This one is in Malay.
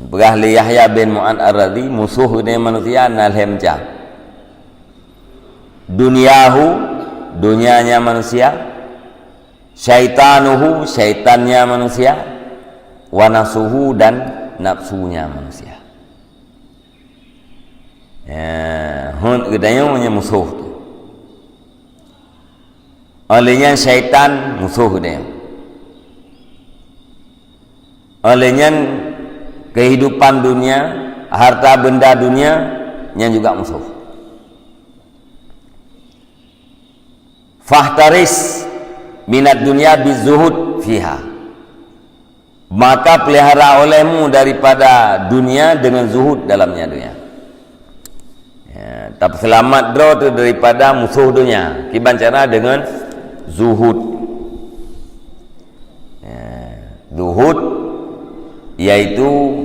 Berahli Yahya bin Mu'ad ar-Radhi, musuh ni manusia nalhemca. Dunyahu, dunianya manusia, syaitanuhu, syaitannya manusia, wa nafsuhu, dan nafsunya manusia. Hun gedanya punya musuh tu. Olehnya syaitan musuh dia. Olehnya kehidupan dunia, harta benda dunia yang juga musuh. Fahtaris minat dunia bizuhud fiha, maka pelihara olehmu daripada dunia dengan zuhud dalamnya dunia. Tak selamat draw tu daripada musuh dunia. Kiban cara dengan zuhud. Zuhud iaitu